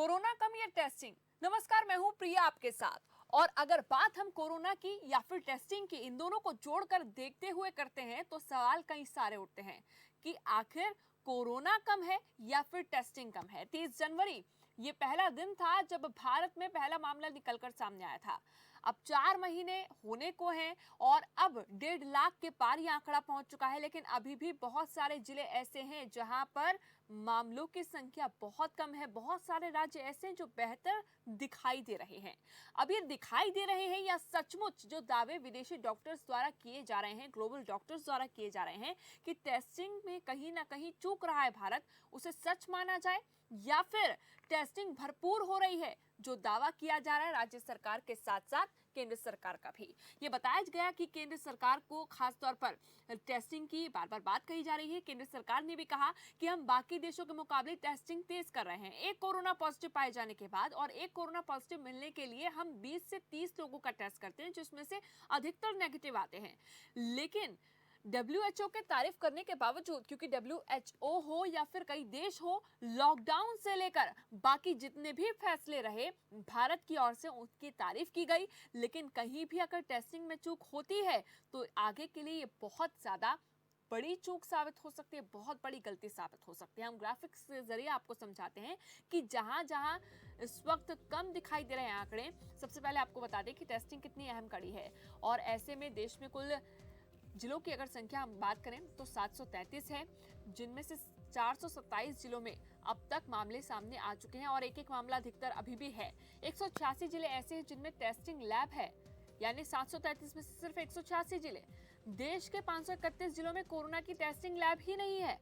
Corona कम या testing. नमस्कार, मैं हूं प्रिया आपके साथ। और अगर बात हम कोरोना की या फिर टेस्टिंग की, इन दोनों को जोड़कर देखते हुए करते हैं तो सवाल कई सारे उठते हैं कि आखिर कोरोना कम है या फिर टेस्टिंग कम है। 30 जनवरी ये पहला दिन था जब भारत में पहला मामला निकलकर सामने आया था। अब 4 महीने होने को हैं और अब 1.5 लाख के पार ये आंकड़ा पहुंच चुका है, लेकिन अभी भी बहुत सारे जिले ऐसे हैं जहां पर मामलों की संख्या बहुत कम है। बहुत सारे राज्य ऐसे हैं जो बेहतर दिखाई दे रहे हैं। अब ये दिखाई दे रहे हैं या सचमुच जो दावे विदेशी डॉक्टर्स द्वारा किए जा रहे हैं, ग्लोबल डॉक्टर्स द्वारा किए जा रहे हैं कि टेस्टिंग में कहीं ना कहीं चूक रहा है भारत, उसे सच माना जाए या फिर टेस्टिंग भरपूर हो रही है जो दावा किया जा रहा है राज्य सरकार के साथ साथ केंद्र सरकार का भी। ये बताया गया कि केंद्र सरकार को खास तौर पर टेस्टिंग की बार बार बात कही जा रही है। केंद्र सरकार ने भी कहा कि हम बाकी देशों के मुकाबले टेस्टिंग तेज कर रहे हैं। एक कोरोना पॉजिटिव पाए जाने के बाद और एक कोरोना पॉजिटिव मिलने के लिए हम 20 से 30 लोगों का टेस्ट करते हैं, जिसमें से अधिकतर नेगेटिव आते हैं। लेकिन WHO के तारीफ करने के बावजूद, क्योंकि WHO हो या फिर कई देश हो, लॉकडाउन से लेकर बाकी जितने भी फैसले रहे भारत की ओर से उनकी तारीफ की गई, लेकिन कहीं भी अगर टेस्टिंग में चूक होती है तो आगे के लिए ये बहुत ज्यादा बड़ी चूक साबित हो सकती है, बहुत बड़ी गलती साबित हो सकती है। हम ग्राफिक्स के जरिए आपको समझाते हैं कि जहां जहां इस वक्त कम दिखाई दे रहे हैं आंकड़े, सबसे पहले आपको बता दें कि टेस्टिंग कितनी अहम कड़ी है। और ऐसे में देश में कुल जिलों की अगर संख्या हम बात करें तो 733 है, जिनमें से 427 जिलों में अब तक मामले सामने आ चुके हैं और एक एक मामला अधिकतर अभी भी है। 186 जिले ऐसे हैं जिनमें टेस्टिंग लैब है, यानी 733 में से सिर्फ 186 जिले। देश के 531 जिलों में कोरोना की टेस्टिंग लैब ही नहीं है।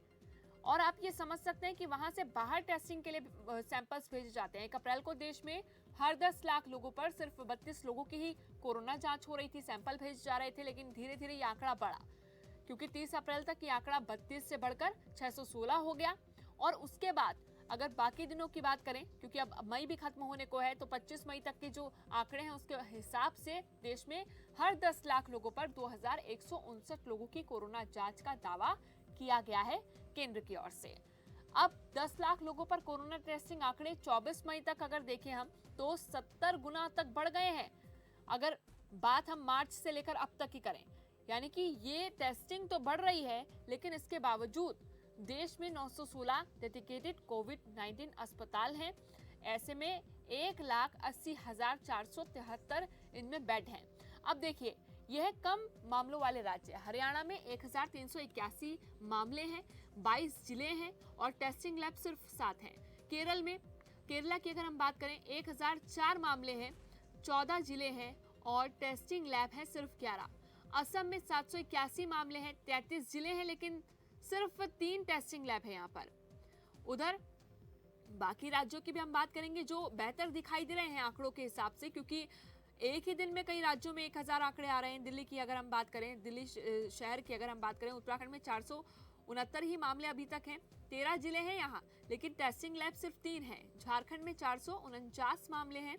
और आप ये समझ सकते हैं कि वहां से बाहर टेस्टिंग के लिए सैंपल्स भेजे जाते हैं। 1 अप्रैल को देश में हर 10 लाख लोगों पर सिर्फ 32 लोगों की ही कोरोना जांच हो रही थी, सैंपल भेजे जा रहे थे। लेकिन धीरे धीरे ये आंकड़ा बढ़ा, क्योंकि 30 अप्रैल तक ये आंकड़ा 32 से बढ़कर 616 हो गया। और उसके बाद अगर बाकी दिनों की बात करें, क्योंकि अब मई भी खत्म होने को है, तो 25 मई तक के जो आंकड़े हैं उसके हिसाब से देश में हर 10 लाख लोगों पर 2159 लोगों की कोरोना जांच का दावा किया गया है केंद्र की ओर से। अब 10 लाख लोगों पर कोरोना टेस्टिंग आंकड़े 24 मई तक अगर देखें हम तो 70 गुना तक बढ़ गए हैं। अगर बात हम मार्च से लेकर अब तक की करें, यानी कि ये टेस्टिंग तो बढ़ रही है, लेकिन इसके बावजूद देश में 916 डेडिकेटेड कोविड-19 अस्पताल हैं। ऐसे में 1,80,473 इनमें बेड हैं। अब देखिए, यह कम मामलों वाले राज्य है। हरियाणा में 1381 मामले हैं, 22 जिले हैं और टेस्टिंग लैब सिर्फ 7 हैं। केरला की अगर हम बात करें 1004 मामले हैं, 14 जिले हैं और टेस्टिंग लैब है सिर्फ 11। असम में 781 मामले हैं, 33 जिले हैं, लेकिन सिर्फ 3 टेस्टिंग लैब है यहाँ पर। उधर बाकी राज्यों की भी हम बात करेंगे जो बेहतर दिखाई दे रहे हैं आंकड़ों के हिसाब से, क्योंकि एक ही दिन में कई राज्यों में 1000 आंकड़े आ रहे हैं। दिल्ली की अगर हम बात करें, दिल्ली शहर की अगर हम बात करें, उत्तराखंड में 469 ही मामले अभी तक हैं। 13 जिले हैं यहाँ, लेकिन टेस्टिंग लैब सिर्फ 3 हैं। झारखंड में 449 मामले हैं,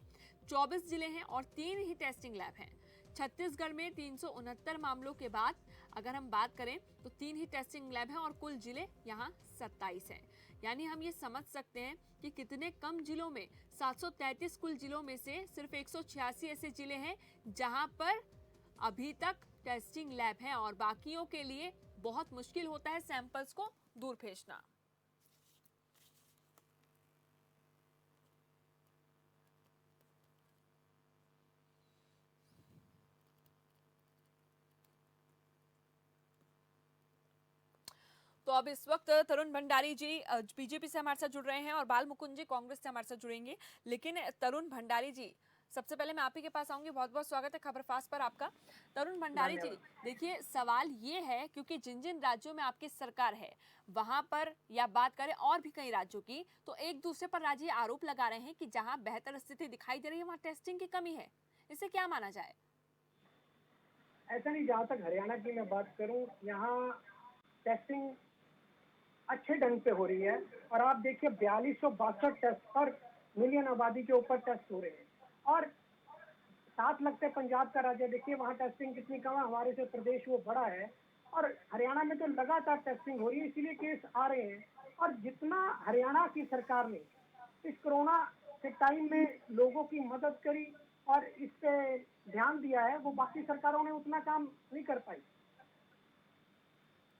24 जिले हैं और 3 ही टेस्टिंग लैब हैं। छत्तीसगढ़ में 369 मामलों के बाद अगर हम बात करें तो 3 ही टेस्टिंग लैब हैं और कुल जिले यहाँ 27 हैं। यानी हम ये समझ सकते हैं कि कितने कम जिलों में, 733 कुल जिलों में से सिर्फ 186 ऐसे जिले हैं जहां पर अभी तक टेस्टिंग लैब है और बाकियों के लिए बहुत मुश्किल होता है सैंपल्स को दूर भेजना। तो अब इस वक्त तरुण भंडारी जी बीजेपी से हमारे साथ जुड़ रहे हैं और बाल मुकुंद जी कांग्रेस से हमारे साथ जुड़ेंगे। लेकिन तरुण भंडारी जी, सबसे पहले मैं आप ही के पास आऊंगी। बहुत बहुत स्वागत है खबरफास्ट पर आपका। तरुण भंडारी जी, देखिए सवाल ये है, क्योंकि जिन जिन राज्यों में आपकी सरकार है वहां पर, या बात करें और भी कई राज्यों की, तो एक दूसरे पर राज्य आरोप लगा रहे हैं कि जहां बेहतर स्थिति दिखाई दे रही है वहां टेस्टिंग की कमी है। इसे क्या माना जाए? ऐसा नहीं, जहाँ तक हरियाणा की मैं बात करूँ, यहाँ टेस्टिंग अच्छे ढंग से हो रही है। और आप देखिए 4262 टेस्ट पर मिलियन आबादी के ऊपर टेस्ट हो रहे हैं। और साथ लगते पंजाब का राज्य देखिए, वहाँ टेस्टिंग कितनी कम है, हमारे जो प्रदेश वो बड़ा है। और हरियाणा में तो लगातार टेस्टिंग हो रही है, इसीलिए केस आ रहे हैं। और जितना हरियाणा की सरकार ने इस कोरोना से टाइम में लोगों की मदद करी और इस पे ध्यान दिया है, वो बाकी सरकारों ने उतना काम नहीं कर पाई।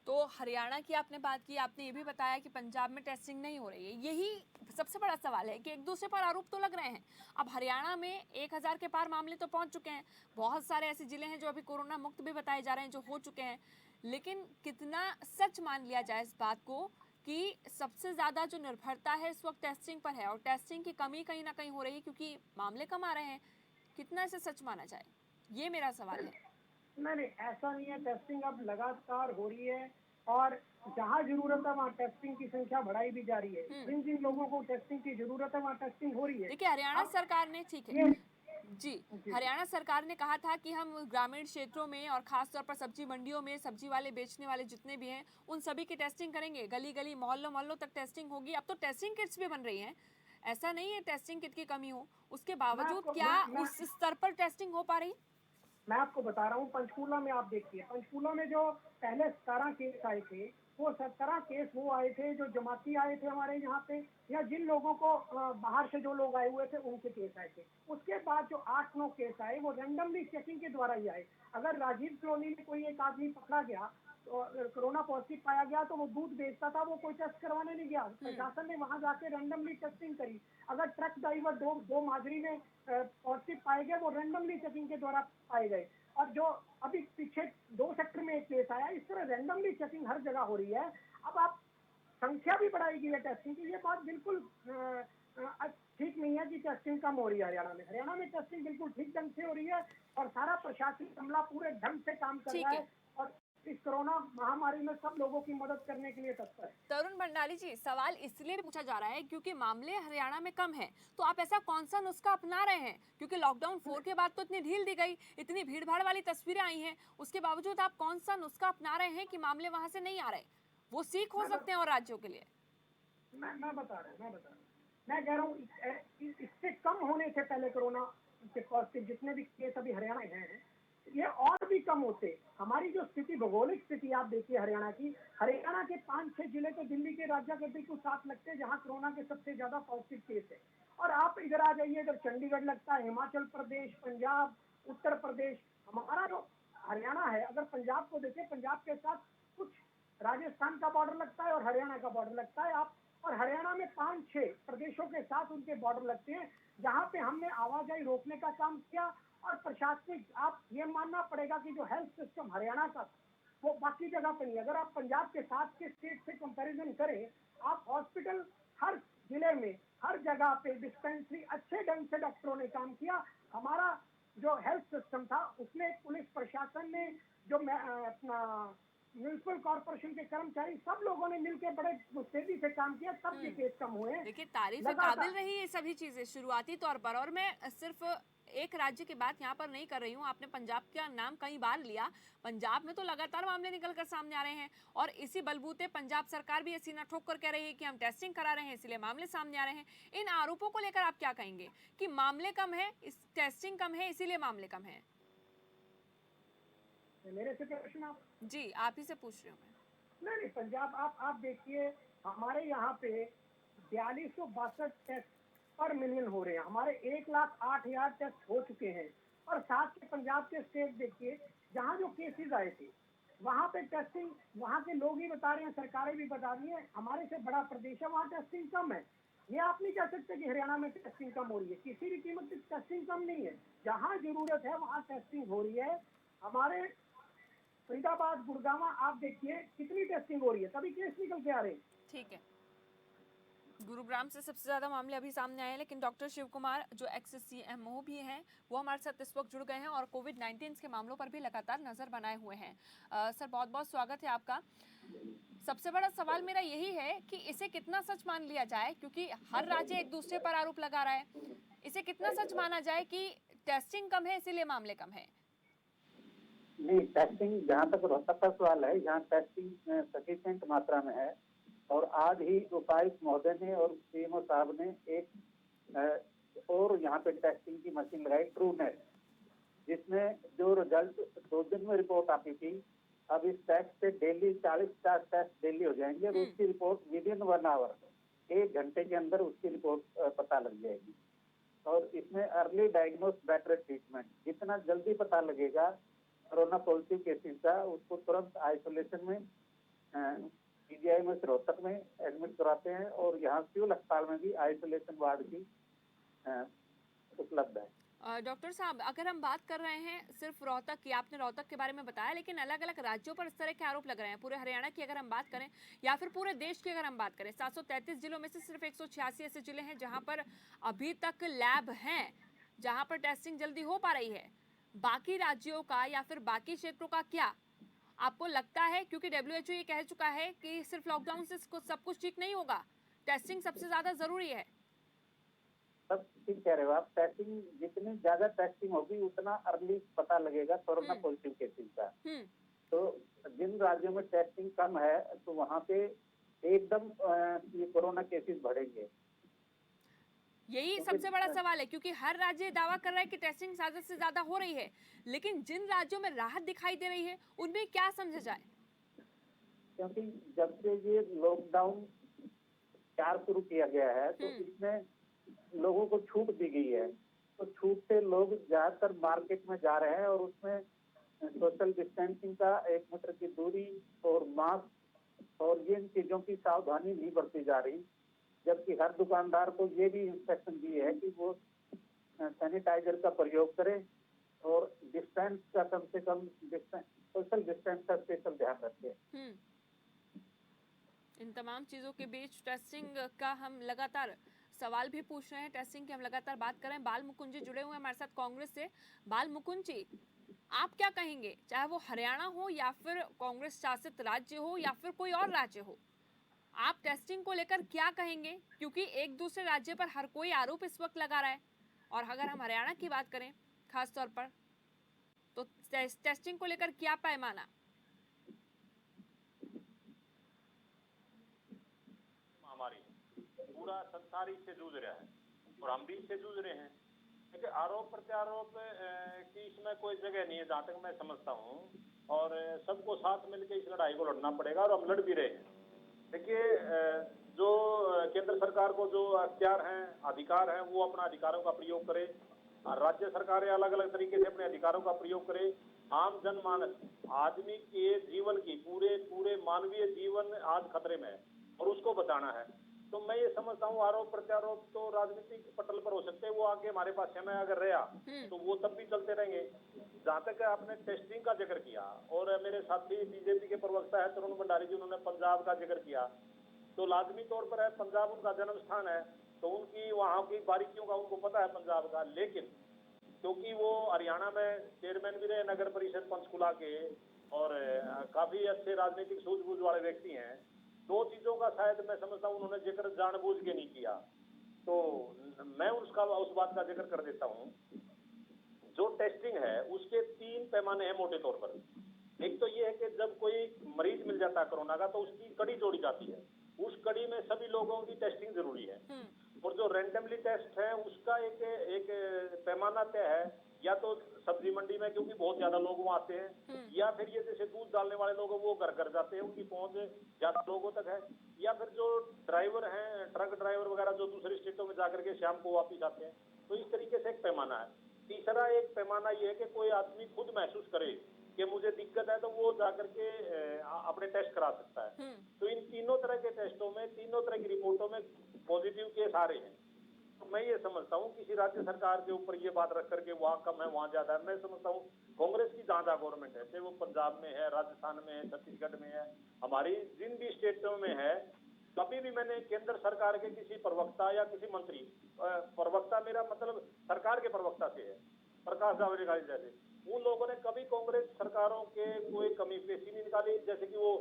तो हरियाणा की आपने बात की, आपने ये भी बताया कि पंजाब में टेस्टिंग नहीं हो रही है। यही सबसे बड़ा सवाल है कि एक दूसरे पर आरोप तो लग रहे हैं। अब हरियाणा में 1000 के पार मामले तो पहुंच चुके हैं, बहुत सारे ऐसे जिले हैं जो अभी कोरोना मुक्त भी बताए जा रहे हैं, जो हो चुके हैं। लेकिन कितना सच मान लिया जाए इस बात को कि सबसे ज़्यादा जो निर्भरता है इस वक्त टेस्टिंग पर है, और टेस्टिंग की कमी कहीं ना कहीं हो रही है क्योंकि मामले कम आ रहे हैं। कितना इसे सच माना जाए, ये मेरा सवाल है। नहीं, ऐसा नहीं है। टेस्टिंग अब लगातार हो रही है और जहाँ जरूरत है वहाँ टेस्टिंग की संख्या बढ़ाई भी जा रही है। जिन जिन लोगों को टेस्टिंग की जरूरत है वहाँ टेस्टिंग हो रही है। देखिए, हरियाणा अब सरकार ने, ठीक है ये जी, जी, हरियाणा सरकार ने कहा था कि हम ग्रामीण क्षेत्रों में और खास तौर पर सब्जी मंडियों में सब्जी वाले बेचने वाले जितने भी हैं उन सभी की टेस्टिंग करेंगे, गली गली मोहल्लों मोहल्लों तक टेस्टिंग होगी। अब तो टेस्टिंग किट्स भी बन रही हैं, ऐसा नहीं है टेस्टिंग किट की कमी हो। उसके मैं बावजूद आपको क्या उस स्तर पर टेस्टिंग हो पा रही? मैं आपको बता रहा हूँ, पंचकूला में आप देखिए, पंचकूला में जो पहले 17 केस आए थे, वो 17 केस वो आए थे जो जमाती आए थे हमारे यहाँ पे, या जिन लोगों को बाहर से जो लोग आए हुए थे उनके केस आए थे। उसके बाद जो 8-9 केस आए वो रैंडमली चेकिंग के द्वारा ही आए। अगर राजीव कॉलोनी में कोई एक आदमी पकड़ा गया तो कोरोना पॉजिटिव पाया गया तो वो दूध बेचता था, वो कोई टेस्ट करवाने नहीं गया, प्रशासन ने वहां जाके रैंडमली टेस्टिंग करी। अगर ट्रक ड्राइवर दो माजरी में पॉजिटिव पाए गए, वो रैंडमली चेकिंग के द्वारा पाए गए। और जो अभी पीछे 2 सेक्टर में एक केस आया, इस तरह रैंडमली चेकिंग हर जगह हो रही है। अब आप संख्या भी बढ़ाई गई है टेस्टिंग की, ये बात बिल्कुल ठीक नहीं है कि टेस्टिंग कम हो रही है हरियाणा में। हरियाणा में टेस्टिंग बिल्कुल ठीक ढंग से हो रही है और सारा प्रशासनिक अमला पूरे ढंग से काम कर रहा ठीक है, है और इस कोरोना महामारी में सब लोगों की मदद करने के लिए तत्पर है। तरुण भंडारी जी, सवाल इसलिए भी पूछा जा रहा है क्योंकि मामले हरियाणा में कम है, तो आप ऐसा कौन सा नुस्खा अपना रहे हैं? क्योंकि लॉकडाउन 4 के बाद तो इतनी ढील दी गई, इतनी भीड़ भाड़ वाली तस्वीरें आई हैं, उसके बावजूद आप कौन सा नुस्खा अपना रहे हैं कि मामले वहां से नहीं आ रहे? वो सीख हो सकते हैं और राज्यों के लिए। मैं बता रहा हूँ, मैं कह रहा हूँ इससे कम होने से पहले कोरोना के पॉजिटिव जितने भी केस अभी हरियाणा में हैं, ये और भी कम होते। हमारी जो स्थिति, भौगोलिक स्थिति आप देखिए हरियाणा की, हरियाणा के 5-6 जिले तो दिल्ली के राज्य के बिल्कुल साथ लगते हैं जहाँ कोरोना के सबसे ज्यादा पॉजिटिव केस है। और आप इधर आ जाइए, इधर चंडीगढ़ लगता है, हिमाचल प्रदेश, पंजाब, उत्तर प्रदेश। हमारा जो हरियाणा है, अगर पंजाब को देखें, पंजाब के साथ कुछ राजस्थान का बॉर्डर लगता है और हरियाणा का बॉर्डर लगता है। आप और हरियाणा में 5-6 प्रदेशों के साथ उनके बॉर्डर लगते हैं, जहां पे हमने आवाजाही रोकने का काम किया। और प्रशासनिक, आप ये मानना पड़ेगा कि जो हेल्थ सिस्टम हरियाणा का वो बाकी जगह पे नहीं। अगर आप पंजाब के साथ के स्टेट से कंपैरिजन करें, आप हॉस्पिटल हर जिले में, हर जगह पे डिस्पेंसरी अच्छे ढंग से डॉक्टरों ने काम किया। हमारा जो हेल्थ सिस्टम था उसमें पुलिस प्रशासन ने, जो अपना म्यूनिसिपल कॉर्पोरेशन के कर्मचारी, सब लोगों ने मिलकर बड़े मुस्तैदी से काम किया, तब भी केस कम हुए। देखिए, तारीफ लगातार काबिल रही ये सभी चीजें शुरुआती तौर पर, और मैं सिर्फ एक राज्य की बात यहाँ पर नहीं कर रही हूँ। आपने पंजाब का नाम कई बार लिया, पंजाब में तो लगातार मामले निकल कर सामने आ रहे हैं और इसी बलबूते पंजाब सरकार भी ये सीना ठोक कर कह रही है कि हम टेस्टिंग करा रहे हैं इसलिए मामले सामने आ रहे हैं। इन आरोपों को लेकर आप क्या कहेंगे कि मामले कम है, इस टेस्टिंग कम है इसीलिए मामले कम है? मेरे से प्रश्न आप जी, आप ही से पूछ रही हूँ मैं। नहीं, पंजाब आप देखिए, हमारे यहाँ पे 4262 टेस्ट पर मिलियन हो रहे हैं। हमारे 1,08,000 टेस्ट हो चुके हैं। और साथ के पंजाब के स्टेट देखिए, जहाँ जो केसेस आए थे वहाँ पे टेस्टिंग वहाँ के लोग ही बता रहे हैं, सरकारें भी बता रही हैं, हमारे से बड़ा प्रदेश है वहाँ टेस्टिंग कम है। ये आप नहीं कह सकते कि हरियाणा में टेस्टिंग कम हो रही है। किसी भी कीमत पे टेस्टिंग कम नहीं है। जहाँ जरूरत है वहाँ टेस्टिंग हो रही है। हमारे फरीदाबाद, गुड़गांव, आप देखिए कितनी टेस्टिंग हो रही है, तभी केस निकल के आ रहे हैं। ठीक है, गुरुग्राम से सबसे ज्यादा मामले अभी सामने आए हैं, लेकिन डॉक्टर शिव कुमार जो एक्स CMO भी हैं वो हमारे साथ इस वक्त जुड़ गए हैं और कोविड-19 के मामलों पर भी लगातार नजर बनाए हुए हैं। सर, बहुत बहुत स्वागत है आपका। सबसे बड़ा सवाल मेरा यही है कि इसे कितना सच मान लिया जाए, क्योंकि हर राज्य एक दूसरे पर आरोप लगा रहा है। इसे कितना सच माना जाए कि टेस्टिंग कम है इसीलिए मामले कम है? नहीं, टेस्टिंग जहाँ तक रोहतक का सवाल है, यहाँ टेस्टिंग सफिशिएंट मात्रा में है। और आज ही उपायुक्त महोदय ने और CMO साहब ने एक और यहाँ पे टेस्टिंग की मशीन लगाई, TrueNet, जिसमें जो रिजल्ट 2 दिन में रिपोर्ट आती थी, अब इस टेस्ट से डेली 40 टेस्ट डेली हो जाएंगे और उसकी रिपोर्ट विदिन 1 आवर, 1 घंटे के अंदर उसकी रिपोर्ट पता लग जाएगी। और इसमें अर्ली डायग्नोस बेटर ट्रीटमेंट, जितना जल्दी पता लगेगा कोरोना पॉजिटिव केसेस का, उसको तुरंत आइसोलेशन में पीजीआई में रोहतक में एडमिट कराते हैं, और यहाँ सिविल अस्पताल में भी आइसोलेशन वार्ड की उपलब्ध है। डॉक्टर साहब, अगर हम बात कर रहे हैं सिर्फ रोहतक की, आपने रोहतक के बारे में बताया, लेकिन अलग अलग राज्यों पर इस तरह के आरोप लग रहे हैं। पूरे हरियाणा की अगर हम बात करें या फिर पूरे देश की अगर हम बात करें, 733 जिलों में से सिर्फ 186 ऐसे जिले हैं जहां पर अभी तक लैब हैं, जहां पर टेस्टिंग जल्दी हो पा रही है। बाकी राज्यों का या फिर बाकी क्षेत्रों का क्या आपको लगता है? क्योंकि WHO ये कह चुका है कि सिर्फ लॉकडाउन से सब कुछ ठीक नहीं होगा, टेस्टिंग सबसे ज्यादा जरूरी है। सब ठीक कह रहे हो आप। टेस्टिंग, जितनी ज्यादा टेस्टिंग होगी उतना अर्ली पता लगेगा कोरोना पॉजिटिव केसेस का। तो जिन राज्यों में टेस्टिंग कम है तो वहाँ पे एकदम ये कोरोना केसेस बढ़ेंगे। यही सबसे बड़ा सवाल है, क्योंकि हर राज्य दावा कर रहा है कि टेस्टिंग ज्यादा से ज्यादा हो रही है, लेकिन जिन राज्यों में राहत दिखाई दे रही है उनमें क्या समझा जाए? क्योंकि जब से ये लॉकडाउन 4 शुरू किया गया है तो इसमें लोगों को छूट दी गई है, तो छूट से लोग ज्यादातर मार्केट में जा रहे हैं और उसमें सोशल डिस्टेंसिंग का 1 मीटर की दूरी और मास्क और ये इन चीजों की सावधानी नहीं बरती जा रही, जबकि हर दुकानदार को ये भी इंस्ट्रक्शन दी है कि वो सैनिटाइजर का प्रयोग करें और डिस्टेंस का कम से कम सोशल डिस्टेंस का स्पेशल ध्यान रखें। इन तमाम चीजों के बीच टेस्टिंग का हम लगातार सवाल भी पूछ रहे हैं, टेस्टिंग की हम लगातार बात कर रहे हैं। बाल मुकुंद जी जुड़े हुए हैं हमारे साथ कांग्रेस से। बाल मुकुंद जी, आप क्या कहेंगे, चाहे वो हरियाणा हो या फिर कांग्रेस शासित राज्य हो या फिर कोई और राज्य हो, आप टेस्टिंग को लेकर क्या कहेंगे? क्योंकि एक दूसरे राज्य पर हर कोई आरोप इस वक्त लगा रहा है, और अगर हम हरियाणा की बात करें खास तौर पर, तो टेस्टिंग को लेकर क्या पैमाना? महामारी पूरा संसार इससे जूझ रहा है और हम भी इससे जूझ रहे हैं। देखिए, आरोप प्रत्यारोप की इसमें कोई जगह नहीं है जहाँ तक मैं समझता हूँ, और सबको साथ मिलकर इस लड़ाई को लड़ना पड़ेगा, और हम लड़ भी रहे हैं। देखिए, जो केंद्र सरकार को जो अख्तियार हैं, अधिकार हैं, वो अपना अधिकारों का प्रयोग करे, राज्य सरकारें अलग अलग तरीके से अपने अधिकारों का प्रयोग करे। आम जनमानस, आदमी के जीवन की, पूरे मानवीय जीवन आज खतरे में है और उसको बचाना है। तो मैं ये समझता हूँ आरोप प्रत्यारोप तो राजनीतिक पटल पर हो सकते हैं, वो आगे हमारे पास समय अगर रहा तो वो तब भी चलते रहेंगे। जहाँ तक आपने टेस्टिंग का जिक्र किया, और मेरे साथी बीजेपी के प्रवक्ता है तरुण भंडारी जी, उन्होंने पंजाब का जिक्र किया, तो लाजमी तौर पर है, पंजाब उनका जन्म स्थान है, तो उनकी वहाँ की बारीकियों का उनको पता है पंजाब का। लेकिन क्योंकि वो हरियाणा में चेयरमैन भी रहे नगर परिषद पंचकुला के, और काफी अच्छे राजनीतिक सूझबूझ वाले व्यक्ति हैं, दो चीजों का शायद मैं समझता हूँ उन्होंने जिक्र जानबूझ के नहीं किया, तो मैं उस बात का जिक्र कर देता हूँ। जो टेस्टिंग है उसके 3 पैमाने हैं मोटे तौर पर। एक तो ये है कि जब कोई मरीज मिल जाता है कोरोना का तो उसकी कड़ी जोड़ी जाती है, उस कड़ी में सभी लोगों की टेस्टिंग जरूरी है। और जो रैंडमली टेस्ट है उसका एक पैमाना तय है, या तो सब्जी मंडी में क्योंकि बहुत ज्यादा लोग वहाँ आते हैं, या फिर ये जैसे दूध डालने वाले लोग वो घर घर जाते हैं, उनकी पहुंच ज्यादा लोगों तक है, या फिर जो ड्राइवर हैं, ट्रक ड्राइवर वगैरह जो दूसरी स्टेटों में जाकर के शाम को वापिस आते हैं, तो इस तरीके से एक पैमाना है। तीसरा एक पैमाना ये है कि कोई आदमी खुद महसूस करे कि मुझे दिक्कत है तो वो जाकर के अपने टेस्ट करा सकता है। तो इन तीनों तरह के टेस्टों में, तीनों तरह की रिपोर्टों में पॉजिटिव केस आ रहे हैं। तो मैं ये समझता हूँ किसी राज्य सरकार के ऊपर ये बात रख करके वहाँ कम है वहाँ ज्यादा है। मैं समझता हूँ कांग्रेस की जहाँ गवर्नमेंट है, चाहे वो पंजाब में है, राजस्थान में है, छत्तीसगढ़ में है, हमारी जिन भी स्टेटों में है, कभी भी मैंने केंद्र सरकार के किसी प्रवक्ता या किसी मंत्री, प्रवक्ता मेरा मतलब सरकार के प्रवक्ता से है, प्रकाश जावड़ेकर जैसे, उन लोगों ने कभी कांग्रेस सरकारों के कोई कमी पेशी नहीं निकाली। जैसे कि वो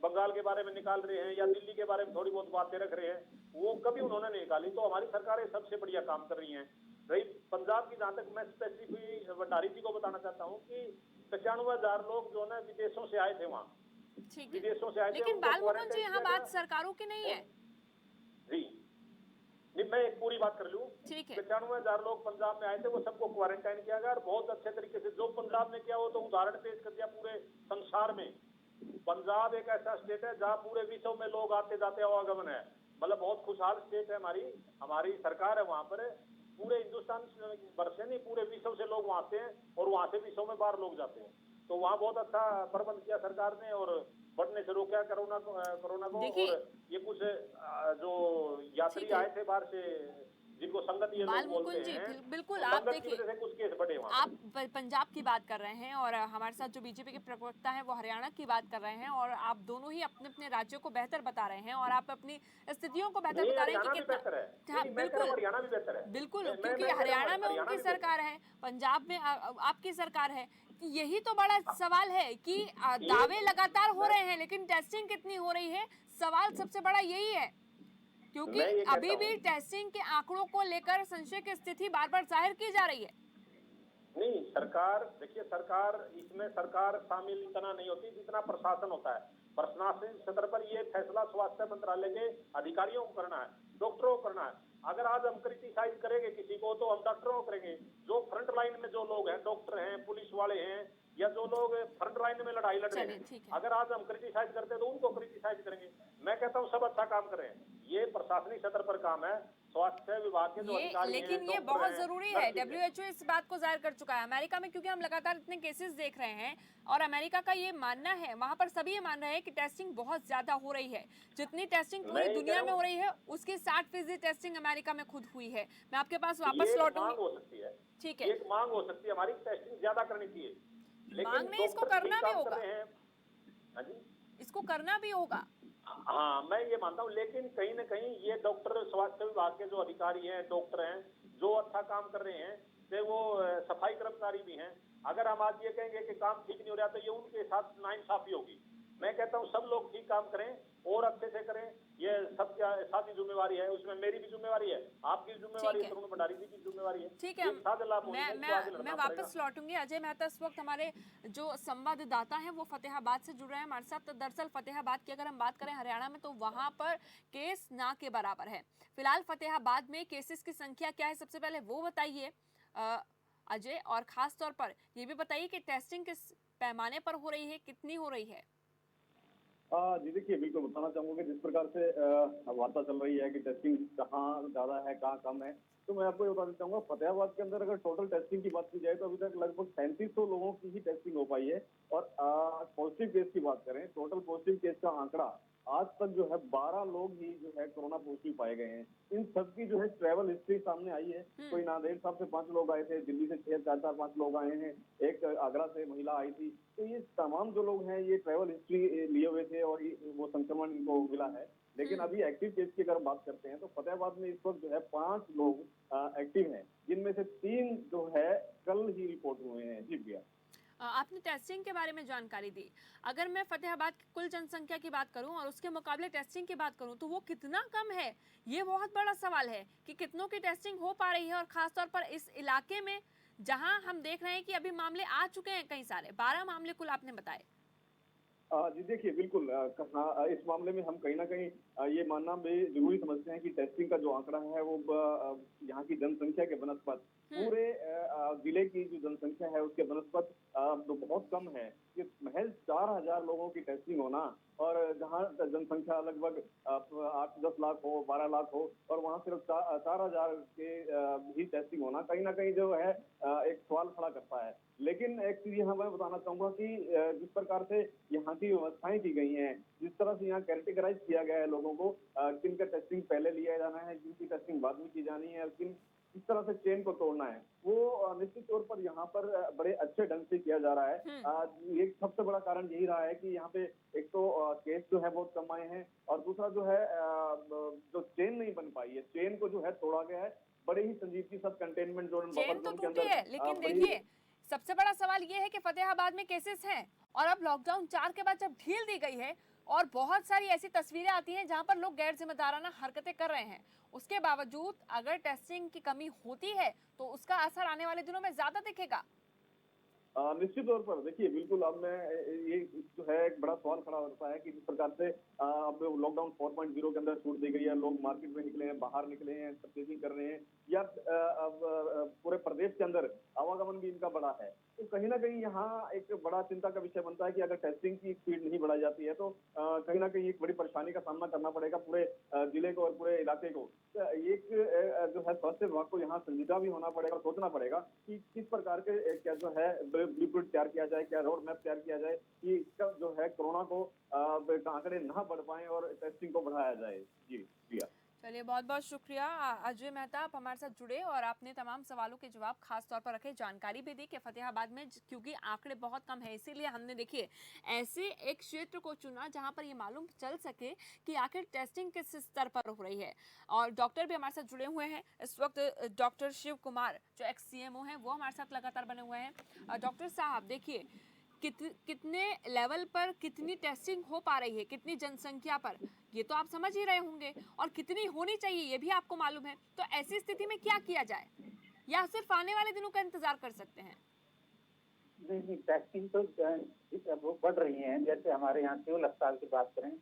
बंगाल के बारे में निकाल रहे हैं या दिल्ली के बारे में थोड़ी बहुत बातें रख रहे हैं, वो कभी उन्होंने नहीं निकाली। तो हमारी सरकारें सबसे बढ़िया काम कर रही हैं। रही पंजाब की, जहां तक मैं स्पेसिफिक भंडारी जी को बताना चाहता हूँ कि 95,000 लोग जो है विदेशों से आए थे वहाँ, विदेशों से आए थे। लेकिन बाल मुकुंद जी, यहाँ बात सरकारों की नहीं है जी, नहीं मैं एक पूरी बात कर लूं। 95,000 लोग पंजाब में आए थे, वो सबको क्वारंटाइन किया गया और बहुत अच्छे तरीके से जो पंजाब ने किया वो तो उदाहरण पेश कर दिया पूरे संसार में। पंजाब एक ऐसा स्टेट है जहाँ पूरे विश्व में लोग आते जाते आवागमन है, मतलब बहुत खुशहाल स्टेट है। हमारी सरकार है वहां पर, पूरे हिंदुस्तान भर से नहीं, पूरे विश्व से लोग वहां आते हैं और वहां से विश्व में बाहर लोग जाते हैं। तो वहाँ बहुत अच्छा प्रबंध किया सरकार ने और बढ़ने से रोका कोरोना को। देखिए, और ये कुछ जो यात्री ठीक है। आए थे बाहर से, जिनको संगत ये लोग बाल बोलते मुकुंद जी, हैं, बिल्कुल तो आप संगत की देखिए, वजह से कुछ केस बढ़े वहाँ आप पर। पंजाब की बात कर रहे हैं और हमारे साथ जो बीजेपी के प्रवक्ता हैं वो हरियाणा की बात कर रहे हैं, और आप दोनों ही अपने अपने राज्यों को बेहतर बता रहे हैं और आप अपनी स्थितियों को बेहतर नहीं, बता रहे हैं कि हरियाणा भी कितना। बेहतर है। हाँ, नहीं, मैं कह रहा हूँ बिल्कुल हरियाणा भी बेहतर है। बिल्कुल, मैं क्योंकि कह रहा हूँ हरियाणा में हरियाणा उनकी भी बेहतर सरकार है, पंजाब में आपकी सरकार है। कि यही तो बड़ा सवाल है कि है। दावे लगातार हो मैं रहे हैं लेकिन टेस्टिंग कितनी हो रही है, सवाल सबसे बड़ा यही है। क्योंकि मैं ये कहता अभी भी हूँ, टेस्टिंग के आंकड़ों को लेकर संशय की स्थिति बार बार जाहिर की जा रही है। नहीं सरकार, देखिए सरकार, इसमें सरकार शामिल इतना नहीं होती जितना प्रशासन होता है। प्रशासन स्तर पर ये फैसला स्वास्थ्य मंत्रालय के अधिकारियों को करना है, डॉक्टरों को करना है। अगर आज हम क्रिटिसाइज करेंगे किसी को तो हम डॉक्टरों को करेंगे। जो फ्रंट लाइन में जो लोग हैं, डॉक्टर हैं, पुलिस वाले हैं, या जो लोग फ्रंट लाइन में लड़ाई लड़ रहे चलिए, हैं, ठीक है। अगर आज हम क्रिटिसाइज करते हैं तो उनको क्रिटिसाइज करेंगे। मैं कहता हूँ सब अच्छा काम कर रहे हैं, ये प्रशासनिक स्तर पर काम है। स्वास्थ्य विभाग के जो ये अधिकारी हैं, लेकिन ये डॉक्टर बहुत हैं, जरूरी है, नर्सिंग हैं। डब्ल्यूएचओ इस बात को जाहिर कर चुका है अमेरिका में, क्योंकि हम लगातार इतने केसेस देख रहे हैं और अमेरिका का ये मानना है, वहां पर सभी ये मान रहे हैं कि टेस्टिंग बहुत ज्यादा हो रही है। जितनी टेस्टिंग मैं पूरी ये कह दुनिया रहा में हूँ, हो रही है उसकी 60% टेस्टिंग अमेरिका में खुद हुई है। मैं आपके पास ये वापस एक लौटूंगी। मांग हो सकती है, ठीक है, एक मांग हो सकती है हमारी, टेस्टिंग ज्यादा करनी चाहिए। लेकिन मांग नहीं, इसको डॉक्टर करना ठीक भी काम कर होगा, रहे हैं। हाँ जी, इसको करना भी होगा। हाँ मैं ये मानता हूँ, लेकिन कहीं ना कहीं ये डॉक्टर, स्वास्थ्य विभाग के जो अधिकारी हैं, डॉक्टर हैं, जो अच्छा काम कर रहे हैं, चाहे वो सफाई कर्मचारी भी हैं। अगर हम आज ये कहेंगे कि काम ठीक नहीं हो रहा तो ये उनके साथ नाइंसाफी होगी। मैं कहता हूँ सब लोग ठीक काम करें और अच्छे से करें, ये सबकी साथ ही जिम्मेवारी है। उसमें मेरी भी जिम्मेवारी है, आपकी भी जिम्मेवारी ठीक है, है, तरुण भंडारी जी की जिम्मेवारी है। ठीक है। एक साथ लाभ होनी है, इसको आगे मैं लड़ना पड़ेगा। वापस लौटूंगी। अजय मेहता इस वक्त हमारे जो संवाददाता हैं वो फतेहाबाद से जुड़ रहे हैं हमारे साथ। तो दरअसल फतेहाबाद की अगर हम बात करें हरियाणा में, तो वहां पर केस ना के बराबर है। फिलहाल फतेहाबाद में केसेस की संख्या क्या है, सबसे पहले वो बताइए अजय, और खास तौर पर ये भी बताइए कि टेस्टिंग किस पैमाने पर हो रही है, कितनी हो रही है। जी देखिए, बिल्कुल बताना चाहूंगा कि जिस प्रकार से वार्ता चल रही है कि टेस्टिंग कहाँ ज्यादा है कहाँ कम है, तो मैं आपको ये बताना चाहूंगा फतेहाबाद के अंदर अगर टोटल टेस्टिंग की बात की जाए तो अभी तक लगभग 3700 लोगों की ही टेस्टिंग हो पाई है। और पॉजिटिव केस की बात करें, टोटल पॉजिटिव केस का आंकड़ा आज तक जो है 12 लोग ही जो है कोरोना पॉजिटिव पाए गए हैं। इन सबकी जो है ट्रैवल हिस्ट्री सामने आई है। कोई नांदेड़ साहब से 5 लोग आए थे, दिल्ली से 4-5 लोग आए हैं, एक आगरा से महिला आई थी। तो ये तमाम जो लोग हैं ये ट्रैवल हिस्ट्री लिए हुए थे और वो संक्रमण इनको मिला है। लेकिन अभी एक्टिव केस की अगर बात करते हैं तो फतेहाबाद में इस वक्त जो है 5 लोग एक्टिव हैं, जिनमें से 3 जो है कल ही रिपोर्ट हुए हैं। जी भैया, आपने टेस्टिंग के बारे में जानकारी दी। अगर मैं फतेहाबाद की कुल जनसंख्या की बात करूं और उसके मुकाबले टेस्टिंग की बात करूं तो वो कितना कम है, ये बहुत बड़ा सवाल है कि कितनों की टेस्टिंग हो पा रही है। और खासतौर पर इस इलाके में जहां हम देख रहे हैं कि अभी मामले आ चुके हैं, कई सारे 12 मामले कुल आपने बताए। जी देखिए, बिल्कुल इस मामले में हम कहीं ना कहीं ये मानना भी जरूरी समझते हैं कि टेस्टिंग का जो आंकड़ा है वो यहाँ की जनसंख्या के बनस्पत पूरे जिले की जो जनसंख्या है उसके बनस्पत तो बहुत कम है। कि महज 4000 लोगों की टेस्टिंग होना, और जहाँ जनसंख्या लगभग 8-10 लाख हो, 12 लाख हो, और वहाँ सिर्फ 4000 के ही टेस्टिंग होना कहीं ना कहीं जो है एक सवाल खड़ा करता है। लेकिन एक चीज यहाँ मैं बताना चाहूंगा कि जिस प्रकार से यहाँ की व्यवस्थाएं की गई हैं, जिस तरह से यहाँ कैटेगराइज किया गया है लोगों को, किन का टेस्टिंग पहले लिया जाना है, जिनकी टेस्टिंग बाद में की जानी है, किस तरह से चेन को तोड़ना है, वो निश्चित तौर पर यहाँ पर बड़े अच्छे ढंग से किया जा रहा है। एक सबसे बड़ा कारण यही रहा है कि यहाँ पे एक तो केस जो है बहुत कम आए हैं, और दूसरा जो है जो चेन नहीं बन पाई है, चेन को जो है तोड़ा गया है। बड़े ही संजीदगी सब कंटेनमेंट जोन चेन तो बफर जोन के टूटी अंदर है, लेकिन बड़ी देखिए सबसे बड़ा सवाल ये है कि फतेहाबाद में केसेस हैं और अब लॉकडाउन 4 के बाद जब ढील दी गई है और बहुत सारी ऐसी तस्वीरें आती हैं जहां पर लोग गैर जिम्मेदाराना हरकतें कर रहे हैं, उसके बावजूद अगर टेस्टिंग की कमी होती है तो उसका असर आने वाले दिनों में ज्यादा दिखेगा। निश्चित तौर पर देखिए, बिल्कुल अब मैं ये जो है एक बड़ा सवाल खड़ा होता है कि जिस प्रकार से अब लॉकडाउन 4.0 के अंदर छूट दी गई है, लोग मार्केट में निकले हैं, बाहर निकले हैं, परचेजिंग कर रहे हैं, या अब पूरे प्रदेश के अंदर आवागमन संक्रमण भी इनका बढ़ा है। तो कहीं ना कहीं यहाँ एक बड़ा चिंता का विषय बनता है कि अगर टेस्टिंग की स्पीड नहीं बढ़ाई जाती है तो कहीं ना कहीं एक बड़ी परेशानी का सामना करना पड़ेगा पूरे जिले को और पूरे इलाके को। एक जो है स्वास्थ्य विभाग को यहाँ संजीदा भी होना पड़ेगा, सोचना पड़ेगा कि किस प्रकार के क्या जो है ब्लूप्रिंट तैयार किया जाए, क्या रोड मैप तैयार किया जाए कि इसका जो है कोरोना को आंकड़े ना बढ़ पाए और टेस्टिंग को बढ़ाया जाए। जी प्रिया। चलिए, बहुत बहुत शुक्रिया अजय मेहता, आप हमारे साथ जुड़े और आपने तमाम सवालों के जवाब खास तौर पर रखे, जानकारी भी दी कि फतेहाबाद में क्योंकि आंकड़े बहुत कम है इसीलिए हमने देखिए ऐसे एक क्षेत्र को चुना जहां पर ये मालूम चल सके कि आखिर टेस्टिंग किस स्तर पर हो रही है। और डॉक्टर भी हमारे साथ जुड़े हुए हैं इस वक्त, डॉक्टर शिव कुमार जो एक्स सीएमओ हैं वो हमारे साथ लगातार बने हुए हैं। डॉक्टर साहब देखिए, कितने लेवल पर कितनी टेस्टिंग हो पा रही है, कितनी जनसंख्या पर, ये तो आप समझ ही रहे होंगे, और कितनी होनी चाहिए ये भी आपको मालूम है। तो ऐसी स्थिति में क्या किया जाए, या सिर्फ आने वाले दिनों का इंतजार कर सकते हैं? नहीं, टेस्टिंग तो वो बढ़ रही है। जैसे हमारे यहाँ सिविल अस्पताल की बात करें,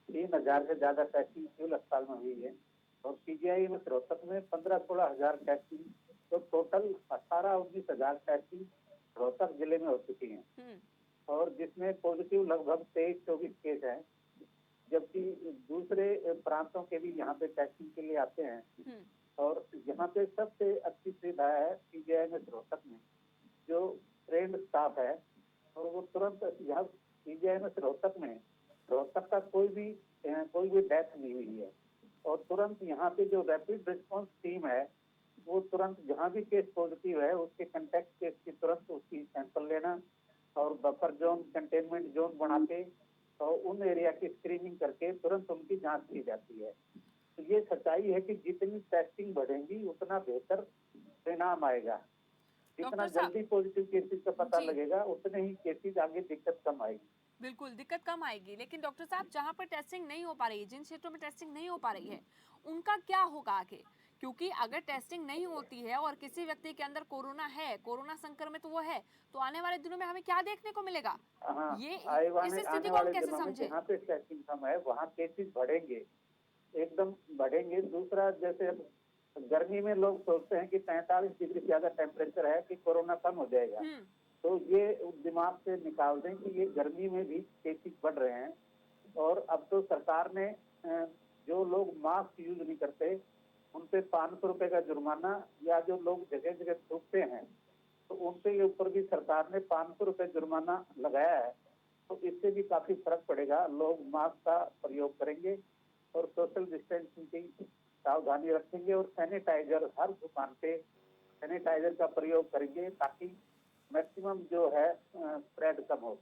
3,000 से ज्यादा टेस्टिंग सिविल अस्पताल में हुई है, और पीजीआई में रोहतक में 15-16 हजार टेस्टिंग, तो टोटल 18-19 हजार टेस्टिंग रोहतक जिले में हो चुकी है, और जिसमें पॉजिटिव लगभग 23-24 केस हैं, जबकि दूसरे प्रांतों के भी यहाँ पे टेस्टिंग के लिए आते हैं। और यहाँ पे सबसे अच्छी सुविधा है पीजीआई में रोहतक में, जो ट्रेंड स्टाफ है, और वो तुरंत यहाँ पीजीआई में रोहतक में रोहतक का कोई भी डेथ नहीं हुई है, और तुरंत यहाँ पे जो रैपिड रिस्पांस टीम है वो तुरंत जहाँ भी केस पॉजिटिव है उसके कंटेक्ट केस की तुरंत उसकी सैंपल लेना, और बफर जोन, कंटेनमेंट जोन बना के और उन एरिया की स्क्रीनिंग करके तुरंत उनकी जांच की जाती है। तो ये सच्चाई है कि जितनी टेस्टिंग बढ़ेगी उतना बेहतर परिणाम आएगा। जितना जल्दी पॉजिटिव केसेस का पता लगेगा उतने ही केसेस आगे दिक्कत कम आएगी। बिल्कुल दिक्कत कम आएगी, लेकिन डॉक्टर साहब जहाँ पर टेस्टिंग नहीं हो पा रही है, जिन क्षेत्रों में टेस्टिंग नहीं हो पा रही है, उनका क्या होगा आगे? क्योंकि अगर टेस्टिंग नहीं होती है और किसी व्यक्ति के अंदर कोरोना है, कोरोना संक्रमित वो है, तो आने वाले दिनों में हमें क्या देखने को मिलेगा? ये इस स्थिति को हम कैसे समझें? जहाँ पे टेस्टिंग कम है वहाँ केसेस बढ़ेंगे, एकदम बढ़ेंगे। दूसरा, जैसे गर्मी में लोग सोचते हैं कि 45 डिग्री से ज्यादा टेम्परेचर है कि कोरोना कम हो जाएगा, तो ये दिमाग से निकाल दें कि ये गर्मी में भी केसेस बढ़ रहे हैं। और अब तो सरकार ने जो लोग मास्क यूज नहीं करते उन पे 500 रुपए का जुर्माना, या जो लोग जगह जगह थूकते हैं तो उनके ऊपर भी सरकार ने 500 रुपए जुर्माना लगाया है। तो इससे भी काफी फर्क पड़ेगा, लोग मास्क का प्रयोग करेंगे और सोशल डिस्टेंसिंग की सावधानी रखेंगे, और सैनिटाइजर हर दुकान पे सैनिटाइजर का प्रयोग करेंगे ताकि मैक्सिमम जो है स्प्रेड कम हो।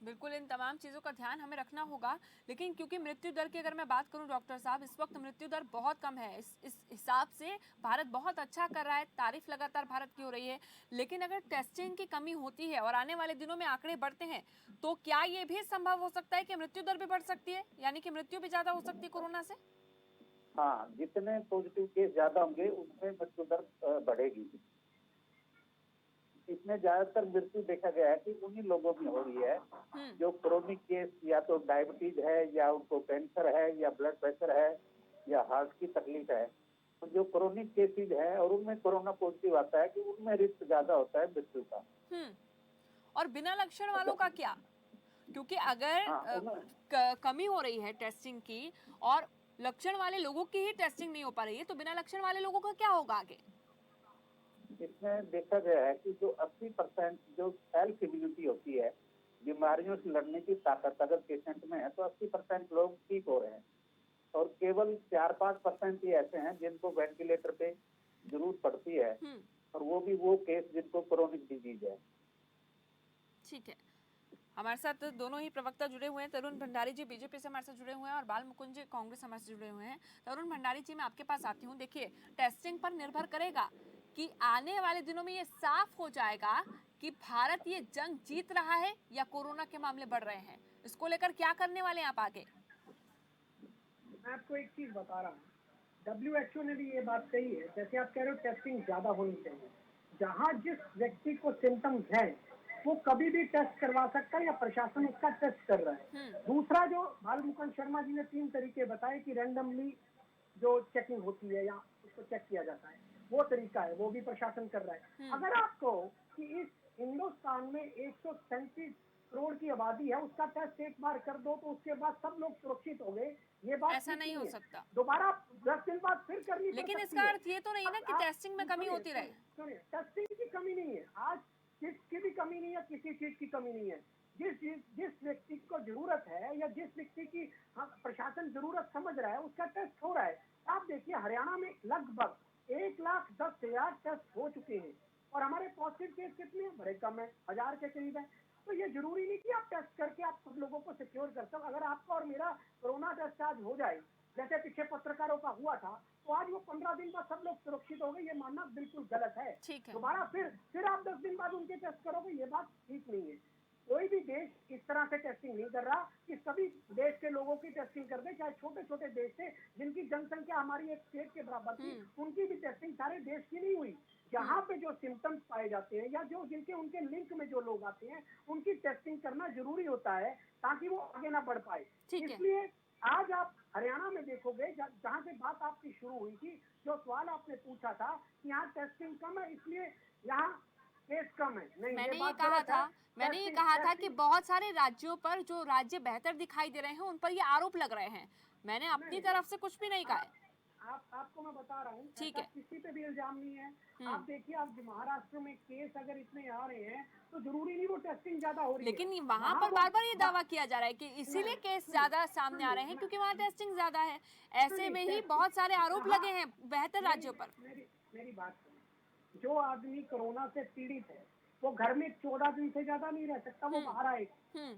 बिल्कुल, इन तमाम चीज़ों का ध्यान हमें रखना होगा, लेकिन क्योंकि मृत्यु दर की अगर मैं बात करूं डॉक्टर साहब, इस वक्त मृत्यु दर बहुत कम है। इस हिसाब से भारत बहुत अच्छा कर रहा है, तारीफ लगातार भारत की हो रही है। लेकिन अगर टेस्टिंग की कमी होती है और आने वाले दिनों में आंकड़े बढ़ते हैं, तो क्या ये भी संभव हो सकता है कि मृत्यु दर भी बढ़ सकती है, यानी कि मृत्यु भी ज्यादा हो सकती है कोरोना से? हाँ, जितने पॉजिटिव केस ज्यादा होंगे उतने मृत्यु दर बढ़ेगी। इसमें ज्यादातर मृत्यु देखा गया है कि उन्हीं लोगों में हो रही है जो क्रोनिक केस, या तो डायबिटीज है, या उनको कैंसर है, या ब्लड प्रेशर है, या हार्ट की तकलीफ है। तो जो क्रोनिक केसेज है और उनमें कोरोना पॉजिटिव आता है कि उनमें रिस्क ज्यादा होता है मृत्यु का। और बिना लक्षण वालों का क्या? क्योंकि अगर कमी हो रही है टेस्टिंग की और लक्षण वाले लोगों की ही टेस्टिंग नहीं हो पा रही है, तो बिना लक्षण वाले लोगों का क्या होगा आगे? इसमें देखा गया है कि जो 80% जो सेल्फ इम्यूनिटी होती है, बीमारियों से लड़ने की ताकत अगर पेशेंट में है, तो 80% लोग ठीक हो रहे हैं, और केवल 4-5% ही ऐसे हैं जिनको वेंटिलेटर पे जरूरत पड़ती है, और वो भी वो केस जिनको क्रोनिक डिजीज है। ठीक है, हमारे साथ दोनों ही प्रवक्ता जुड़े हुए हैं। तरुण भंडारी जी बीजेपी से हमारे साथ जुड़े हुए हैं और बाल मुकुंद जी कांग्रेस हमारे से जुड़े हुए हैं। तरुण भंडारी जी, मैं आपके पास आती हूँ। देखिए, टेस्टिंग पर निर्भर करेगा कि आने वाले दिनों में ये साफ हो जाएगा कि भारत ये जंग जीत रहा है या कोरोना के मामले बढ़ रहे हैं। इसको लेकर क्या करने वाले हैं आप आगे? मैं आपको एक चीज बता रहा हूँ, WHO ने भी ये बात कही है। जैसे आप कह रहे हो टेस्टिंग ज्यादा होनी चाहिए, जहाँ जिस व्यक्ति को सिम्टम्स है वो कभी भी टेस्ट करवा सकता है, या प्रशासन उसका टेस्ट कर रहा है। दूसरा, जो भाल मुकुंद शर्मा जी ने 3 तरीके बताए कि रैंडमली जो चेकिंग होती है या उसको चेक किया जाता है, वो तरीका है, वो भी प्रशासन कर रहा है। अगर आप कहो कि इस हिंदुस्तान में 137 करोड़ की आबादी है, उसका टेस्ट एक बार कर दो तो उसके बाद सब लोग सुरक्षित हो गए, ये बात ऐसा ठीक नहीं हो है। सकता। दोबारा 10 दिन बाद फिर करनी पड़ लेकिन सकती इसका है। अर्थ ये तो नहीं ना कि आप- टेस्टिंग में कमी सुनिए, होती रहे। सुनिए, टेस्टिंग की कमी नहीं है, आज किट की भी कमी नहीं है, किसी चीज की कमी नहीं है। जिस व्यक्ति को जरूरत है या जिस व्यक्ति की प्रशासन जरूरत समझ रहा है, उसका टेस्ट हो रहा है। आप देखिए हरियाणा में लगभग 1,10,000 टेस्ट हो चुके हैं और हमारे पॉजिटिव केस कितने हैं? बड़े कम है, 1000 के करीब है। तो ये जरूरी नहीं कि आप टेस्ट करके आप सब लोगों को सिक्योर कर सकते। अगर आपका और मेरा कोरोना टेस्ट आज हो जाए, जैसे पीछे पत्रकारों का हुआ था, तो आज वो 15 दिन बाद सब लोग सुरक्षित हो गए, ये मानना बिल्कुल गलत है। ठीक है। दोबारा फिर आप 10 दिन बाद उनके टेस्ट करोगे, ये बात ठीक नहीं है। कोई भी देश इस तरह से टेस्टिंग नहीं कर रहा कि सभी देश के लोगों की टेस्टिंग कर दे, चाहे छोटे छोटे देश थे जिनकी जनसंख्या हमारी एक स्टेट के बराबर थी, उनकी भी टेस्टिंग सारे देश की नहीं हुई। जहाँ पे जो सिम्टम्स पाए जाते हैं या जो जिनके उनके लिंक में जो लोग आते हैं, उनकी टेस्टिंग करना जरूरी होता है ताकि वो आगे ना बढ़ पाए। ठीक है। इसलिए आज आप हरियाणा में देखोगे, जहाँ से बात आपकी शुरू हुई थी, जो सवाल आपने पूछा था कि यहाँ टेस्टिंग कम है इसलिए यहाँ केस कम है, नहीं, मैंने ये बात कहा गलत था है। मैंने ये टेस्टिंग- कहा था कि टेस्टिंग- बहुत सारे राज्यों पर जो राज्य बेहतर दिखाई दे रहे हैं उन पर ये आरोप लग रहे हैं। मैंने अपनी नहीं, तरफ से कुछ भी नहीं कहा है। आपको मैं बता रहा हूँ, ठीक ऐसा है। किसी पे भी इल्जाम नहीं है। आप देखिए, आप महाराष्ट्र में केस अगर इतने आ रहे हैं तो जरूरी नहीं वो टेस्टिंग ज्यादा हो रही है। लेकिन वहां पर बार बार ये दावा किया जा रहा है कि इसीलिए केस ज्यादा सामने आ रहे हैं क्योंकि वहाँ टेस्टिंग ज्यादा है। ऐसे में ही बहुत सारे आरोप लगे हैं बेहतर राज्यों पर। मेरी बात सुनो, जो आदमी कोरोना से पीड़ित है वो घर में 14 दिन से ज्यादा नहीं रह सकता, वो बाहर आए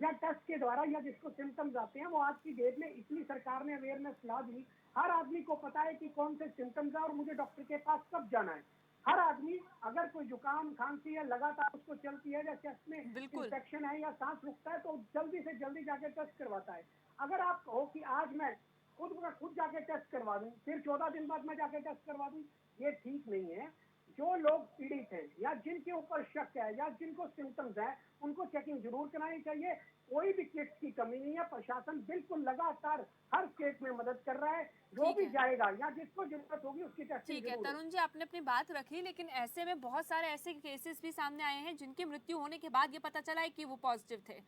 या टेस्ट के द्वारा या जिसको सिम्टम्स आते हैं, वो आज की डेट में इतनी सरकार ने अवेयरनेस ला दी। हर आदमी को पता है कि कौन से सिम्टम्स है और मुझे डॉक्टर के पास कब जाना है। हर आदमी अगर कोई जुकाम खांसी या लगातार उसको चलती है या चेस्ट में बिल्कुल। इंफेक्शन है या सांस रुकता है तो जल्दी से जल्दी जाके टेस्ट करवाता है। अगर आप कहो कि आज मैं खुद जाके टेस्ट करवा दूं, फिर 14 दिन बाद मैं जाके टेस्ट करवा दूं, ये ठीक नहीं है। जो लोग पीड़ित हैं या जिनके ऊपर शक है या जिनको सिम्टम्स है, उनको चेकिंग जरूर करानी चाहिए। कोई भी किट की कमी नहीं है, प्रशासन बिल्कुल लगातार हर स्टेट में मदद कर रहा है। जो भी जाएगा या जिसको जरूरत होगी उसकी टेस्टिंग ठीक है जरूर तरुण जी, आपने अपनी बात रखी, लेकिन ऐसे में बहुत सारे ऐसे केसेस भी सामने आए हैं जिनकी मृत्यु होने के बाद ये पता चला है कि वो पॉजिटिव थे।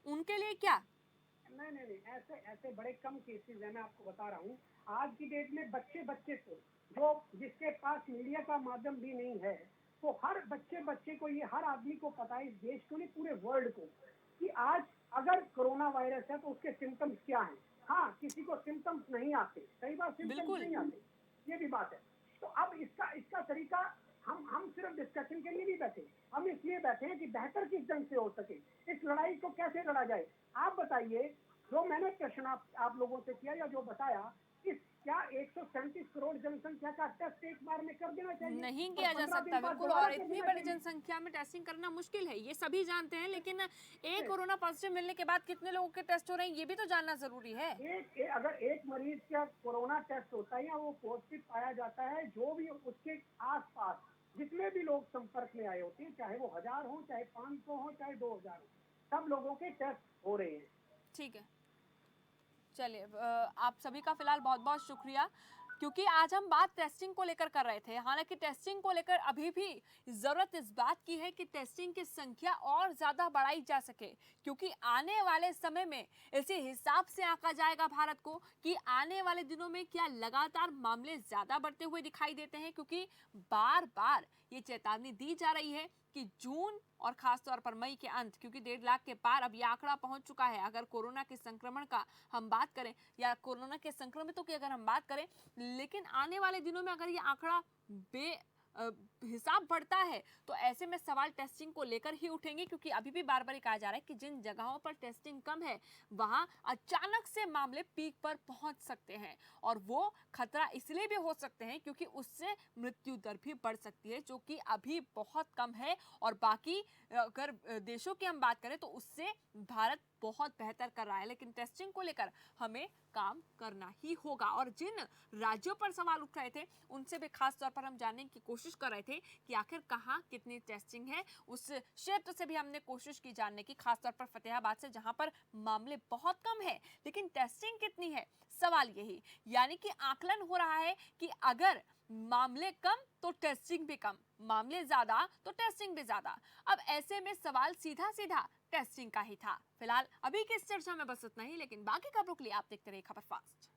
उनके लिए क्या? नहीं, ऐसे बड़े कम केसेस हैं। मैं आपको बता रहा हूँ, आज की डेट में बच्चे को जो जिसके पास मीडिया का माध्यम भी नहीं है, तो हर बच्चे को, ये हर आदमी को पता है, इस देश को नहीं पूरे वर्ल्ड को, कि आज अगर कोरोना वायरस है तो उसके सिम्टम्स क्या हैं। हाँ, किसी को सिम्टम्स नहीं आते, कई बार सिम्टम्स बिल्कुल। नहीं आते, ये भी बात है। तो अब इसका तरीका हम सिर्फ डिस्कशन के लिए नहीं बैठे, हम इसलिए बैठे हैं कि बेहतर किस ढंग से हो सके, इस लड़ाई को कैसे लड़ा जाए। आप बताइए, जो मैंने प्रश्न आप लोगों से किया या जो बताया, इस क्या 137 करोड़ जनसंख्या का टेस्ट एक बार में कर देना चाहिए? नहीं और किया जा 15 सकता दिन बाद बिल्कुल, दोबारा और कर इतनी देना बड़ी चाहिए। जनसंख्या में टेस्टिंग करना मुश्किल है, ये सभी जानते हैं। लेकिन एक कोरोना पॉजिटिव मिलने के बाद कितने लोगों के टेस्ट हो रहे हैं ये भी तो जानना जरूरी है। अगर एक मरीज का कोरोना टेस्ट होता है या वो पॉजिटिव पाया जाता है, जो भी उसके आसपास जितने भी लोग संपर्क में आए होते हैं, चाहे वो 1000 हो, चाहे 500 हो, चाहे 2000 हो, सब लोगों के टेस्ट हो रहे हैं। ठीक है, चलिए आप सभी का फिलहाल बहुत बहुत शुक्रिया, क्योंकि आज हम बात टेस्टिंग को लेकर कर रहे थे। हालांकि टेस्टिंग को लेकर अभी भी जरूरत इस बात की है कि टेस्टिंग की संख्या और ज्यादा बढ़ाई जा सके, क्योंकि आने वाले समय में इसी हिसाब से आंका जाएगा भारत को कि आने वाले दिनों में क्या लगातार मामले ज्यादा बढ़ते हुए दिखाई देते हैं। क्योंकि बार बार ये चेतावनी दी जा रही है कि जून और खासतौर पर मई के अंत, क्योंकि 1.5 लाख के पार अब ये आंकड़ा पहुंच चुका है। अगर कोरोना के संक्रमण का हम बात करें या कोरोना के संक्रमितों की अगर हम बात करें, लेकिन आने वाले दिनों में अगर ये आंकड़ा हिसाब बढ़ता है तो ऐसे में सवाल टेस्टिंग को लेकर ही उठेंगे। क्योंकि अभी भी बार बार कहा जा रहा है कि जिन जगहों पर टेस्टिंग कम है वहां अचानक से मामले पीक पर पहुंच सकते हैं, और वो खतरा इसलिए भी हो सकते हैं क्योंकि उससे मृत्यु दर भी बढ़ सकती है, जो कि अभी बहुत कम है। और बाकी अगर देशों की हम बात करें तो उससे भारत बहुत बेहतर कर रहा है। लेकिन टेस्टिंग को लेकर हमें काम करना ही होगा। और जिन राज्यों पर सवाल उठ रहे थे उनसे भी खास तौर पर हम जानने की कोशिश कर रहे थे कि आखिर कहाँ कितनी टेस्टिंग है। उस क्षेत्र से भी हमने कोशिश की जानने की, खासतौर पर फतेहाबाद से, जहां पर मामले बहुत कम है लेकिन टेस्टिंग कितनी है। सवाल यही, यानी कि आकलन हो रहा है कि अगर मामले कम तो टेस्टिंग भी कम, मामले ज्यादा तो टेस्टिंग भी ज्यादा। अब ऐसे में सवाल सीधा सीधा टेस्टिंग का ही था। फिलहाल अभी की इस चर्चा में बस इतना ही, लेकिन बाकी खबरों के लिए आप देखते रहिए खबर फास्ट।